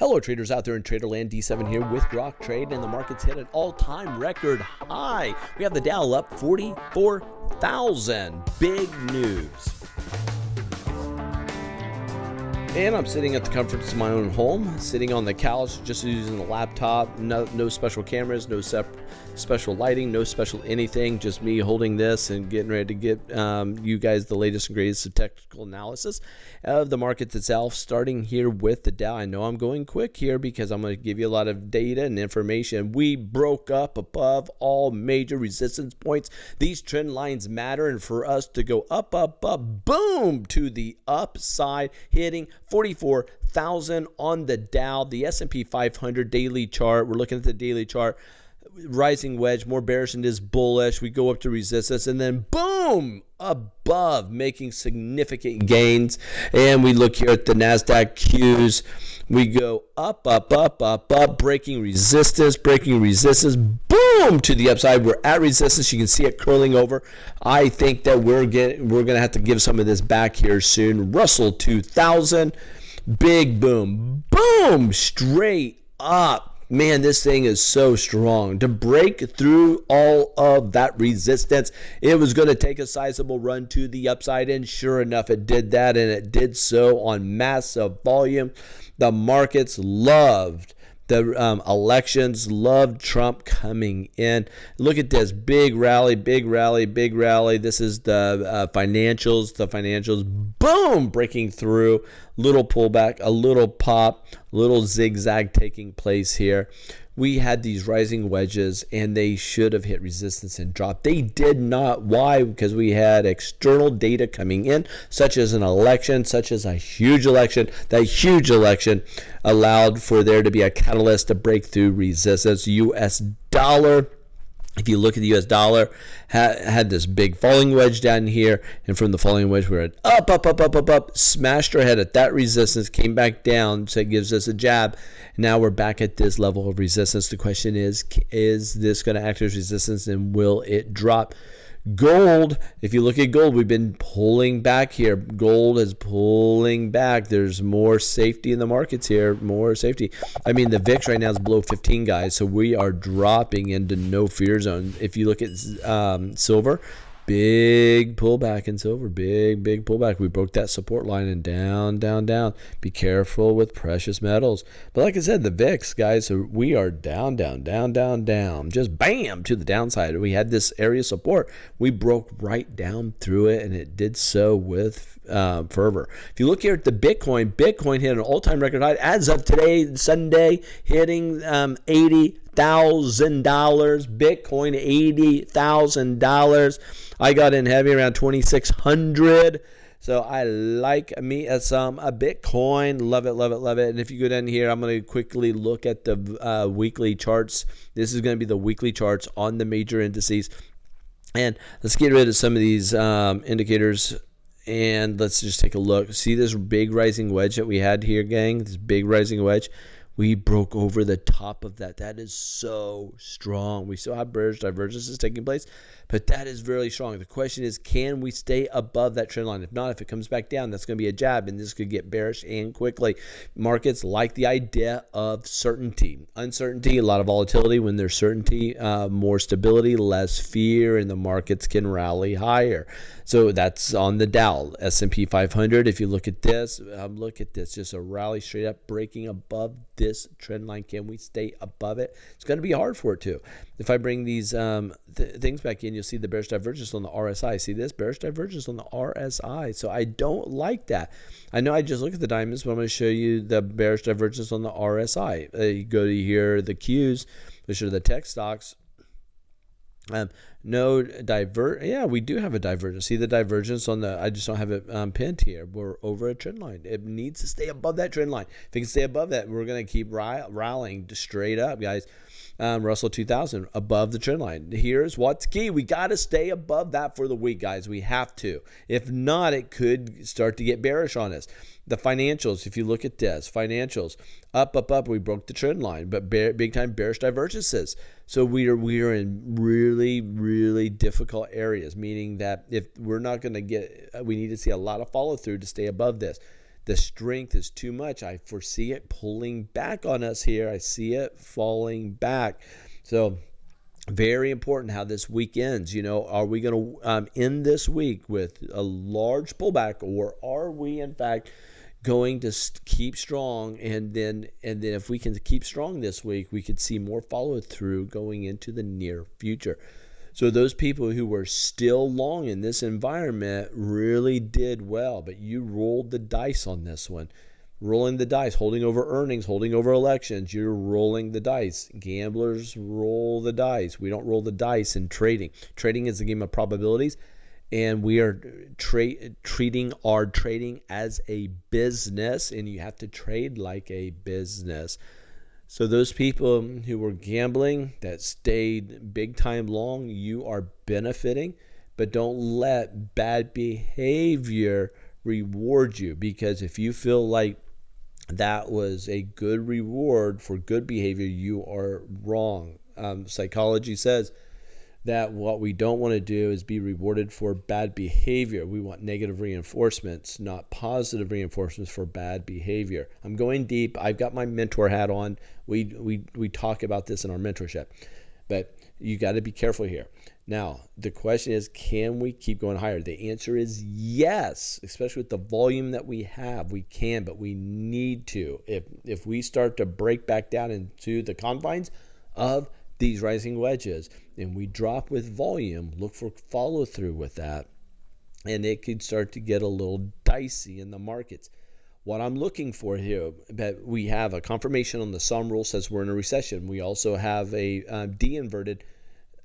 Hello traders out there in Traderland, D7 here with Grok Trade, and the market's hit an all-time record high. We have the Dow up 44,000. Big news. And I'm sitting at the comfort of my own home, sitting on the couch, just using the laptop. No special cameras, no special lighting, no special anything. Just me holding this and getting ready to get you guys the latest and greatest of technical analysis of the markets itself. Starting here with the Dow. I know I'm going quick here because I'm going to give you a lot of data and information. We broke up above all major resistance points. These trend lines matter, and for us to go up, boom, to the upside, hitting 44,000 on the Dow. The S&P 500 daily chart, we're looking at the daily chart, rising wedge, more bearish than it is bullish. We go up to resistance and then boom, above, making significant gains. And we look here at the Nasdaq Qs. We go up, breaking resistance, boom, to the upside. We're at resistance. You can see it curling over. I think that we're going to have to give some of this back here soon. Russell 2000, big boom, straight up. Man, this thing is so strong. To break through all of that resistance, it was going to take a sizable run to the upside, and sure enough, it did that, and it did so on massive volume. The markets loved the elections, loved Trump coming in. Look at this big rally. This is the financials, boom, breaking through. Little pullback, a little pop, little zigzag taking place here. We had these rising wedges, and they should have hit resistance and dropped. They did not. Why? Because we had external data coming in, such as an election, such as a huge election. That huge election allowed for there to be a catalyst to break through resistance. U.S. dollar, if you look at the U.S. dollar, had this big falling wedge down here, and from the falling wedge, we're at up, smashed our head at that resistance, came back down, so it gives us a jab. Now we're back at this level of resistance. The question is this going to act as resistance, and will it drop? Gold, if you look at gold, we've been pulling back here. Gold is pulling back. There's more safety in the markets here, more safety. I mean, the VIX right now is below 15, guys, so we are dropping into no fear zone. If you look at silver, big pullback in silver, big pullback. We broke that support line and down. Be careful with precious metals. But like I said, the VIX, guys, so we are down. Just bam to the downside. We had this area of support. We broke right down through it, and it did so with fervor. If you look here at the Bitcoin hit an all-time record high as of today, Sunday, hitting $80,000. Bitcoin $80,000. I got in heavy around 2,600. So I like me some a Bitcoin. Love it. And if you go down here, I'm going to quickly look at the weekly charts. This is going to be the weekly charts on the major indices. And let's get rid of some of these indicators. And let's just take a look. See this big rising wedge that we had here, gang? This big rising wedge. We broke over the top of that. That is so strong. We still have bearish divergences taking place, but that is really strong. The question is, can we stay above that trend line? If not, if it comes back down, that's going to be a jab, and this could get bearish and quickly. Markets like the idea of certainty. Uncertainty, a lot of volatility. When there's certainty, more stability, less fear, and the markets can rally higher. So that's on the Dow, S&P 500. If you look at this, just a rally straight up, breaking above this trend line. Can we stay above it? It's going to be hard for it to. If I bring these things back in, you'll see the bearish divergence on the RSI. See this bearish divergence on the RSI. So I don't like that. I know I just look at the diamonds, but I'm going to show you the bearish divergence on the RSI. You go to here, the Qs, which are the tech stocks. No yeah, we do have a divergence. See the divergence on the, I just don't have it pinned here. We're over a trend line. It needs to stay above that trend line. If it can stay above that, we're going to keep rallying straight up, guys. Russell 2000 above the trend line. Here's what's key. We got to stay above that for the week, guys. We have to. If not, it could start to get bearish on us. The financials, if you look at this, financials, up, we broke the trend line, but big time bearish divergences. So we are in really, really difficult areas, meaning that if we're not going to get, we need to see a lot of follow through to stay above this. The strength is too much. I foresee it pulling back on us here. I see it falling back. So very important how this week ends. Are we going to end this week with a large pullback, or are we in fact going to keep strong? And then if we can keep strong this week, we could see more follow through going into the near future. So those people who were still long in this environment really did well, but you rolled the dice on this one. Rolling the dice, holding over earnings, holding over elections. You're rolling the dice. Gamblers roll the dice. We don't roll the dice in trading. Trading is a game of probabilities, and we are treating our trading as a business, and you have to trade like a business. So those people who were gambling that stayed big time long, you are benefiting, but don't let bad behavior reward you, because if you feel like that was a good reward for good behavior, you are wrong. Psychology says that what we don't want to do is be rewarded for bad behavior. We want negative reinforcements, not positive reinforcements for bad behavior. I'm going deep. I've got my mentor hat on. We talk about this in our mentorship, but you got to be careful here. Now, the question is, can we keep going higher? The answer is yes, especially with the volume that we have. We can, but we need to. If we start to break back down into the confines of these rising wedges and we drop with volume, look for follow through with that, and it could start to get a little dicey in the markets. What I'm looking for here, that we have a confirmation on the SOM rule says we're in a recession. We also have a de-inverted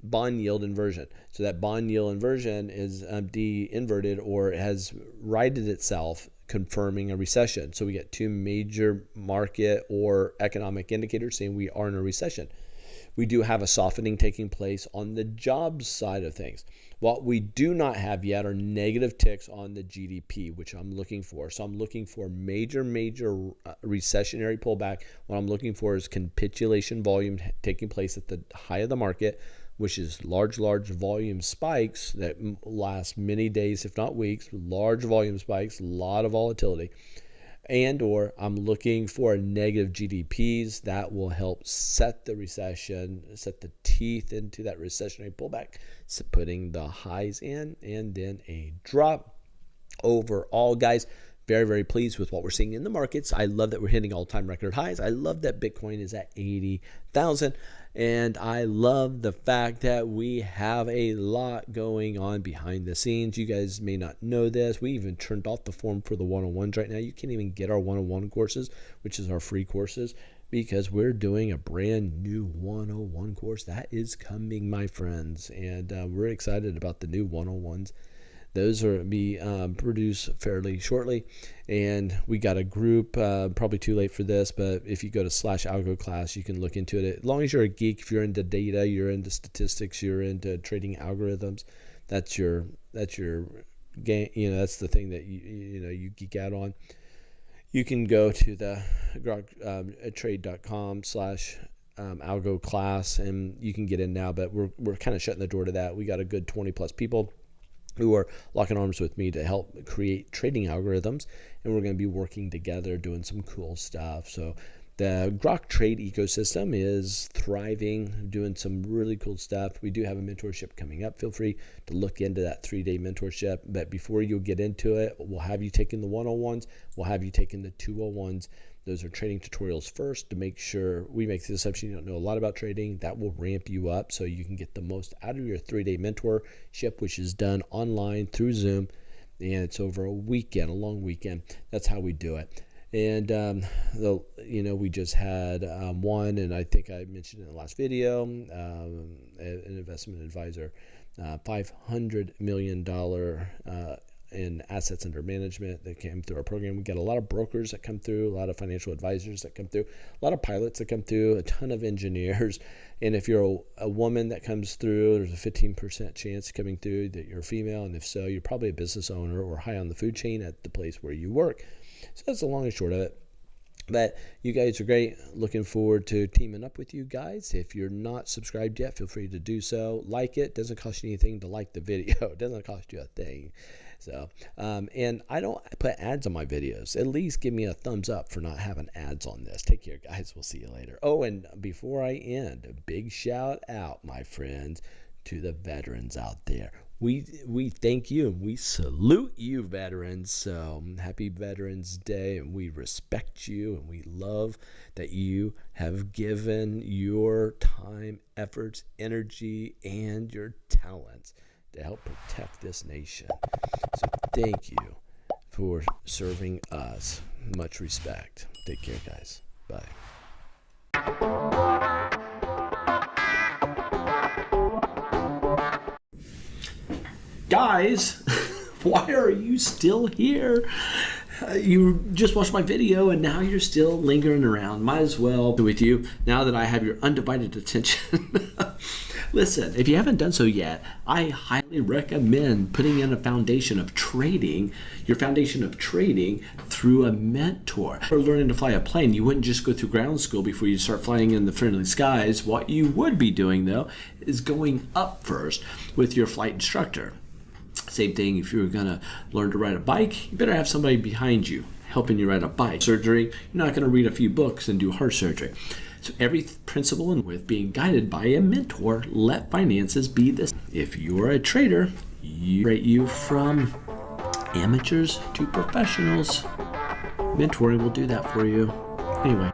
bond yield inversion. So that bond yield inversion is de-inverted, or has righted itself, confirming a recession. So we get two major market or economic indicators saying we are in a recession. We do have a softening taking place on the jobs side of things. What we do not have yet are negative ticks on the GDP, which I'm looking for. So I'm looking for major recessionary pullback. What I'm looking for is capitulation volume taking place at the high of the market, which is large volume spikes that last many days, if not weeks, large volume spikes, a lot of volatility. And or I'm looking for negative GDPs that will help set the recession, set the teeth into that recessionary pullback, so putting the highs in, and then a drop. Overall, guys, very pleased with what we're seeing in the markets. I love that we're hitting all-time record highs. I love that Bitcoin is at 80,000. And I love the fact that we have a lot going on behind the scenes. You guys may not know this. We even turned off the form for the 101s right now. You can't even get our 101 courses, which is our free courses, because we're doing a brand new 101 course. That is coming, my friends. And we're excited about the new 101s. Those are be produced fairly shortly, and we got a group. Probably too late for this, but if you go to /algo class, you can look into it. As long as you're a geek, if you're into data, you're into statistics, you're into trading algorithms, that's your game. That's the thing that you geek out on. You can go to the groktrade.com /algo class, and you can get in now. But we're kind of shutting the door to that. We got a good 20 plus people who are locking arms with me to help create trading algorithms, and we're going to be working together doing some cool stuff. So the Grok Trade ecosystem is thriving, doing some really cool stuff. We do have a mentorship coming up. Feel free to look into that 3-day mentorship. But before you get into it, we'll have you taking the 101s. We'll have you taking the 201s. Those are trading tutorials first to make sure we make the assumption you don't know a lot about trading. That will ramp you up so you can get the most out of your 3-day mentorship, which is done online through Zoom. And it's over a weekend, a long weekend. That's how we do it. And we just had one, and I think I mentioned in the last video, an investment advisor, $500 million in assets under management that came through our program. We get a lot of brokers that come through, a lot of financial advisors that come through, a lot of pilots that come through, a ton of engineers. And if you're a woman that comes through, there's a 15% chance coming through that you're female. And if so, you're probably a business owner or high on the food chain at the place where you work. So that's the long and short of it. But you guys are great. Looking forward to teaming up with you guys. If you're not subscribed yet, feel free to do so. Like it. Doesn't cost you anything to like the video. It doesn't cost you a thing. So, and I don't put ads on my videos. At least give me a thumbs up for not having ads on this. Take care, guys. We'll see you later. Oh, and before I end, a big shout out, my friends, to the veterans out there. We thank you and we salute you, veterans. So happy Veterans Day, and we respect you and we love that you have given your time, efforts, energy, and your talents to help protect this nation. So thank you for serving us. Much respect. Take care, guys. Bye. Guys, why are you still here? You just watched my video and now you're still lingering around. Might as well be with you now that I have your undivided attention. Listen, if you haven't done so yet, I highly recommend putting in a foundation of trading, your foundation of trading through a mentor. For learning to fly a plane, you wouldn't just go through ground school before you start flying in the friendly skies. What you would be doing, though, is going up first with your flight instructor. Same thing if you're going to learn to ride a bike, you better have somebody behind you helping you ride a bike. Surgery, you're not going to read a few books and do heart surgery. So every principle and with being guided by a mentor, let finances be this. If you're a trader, you from amateurs to professionals. Mentoring will do that for you. Anyway,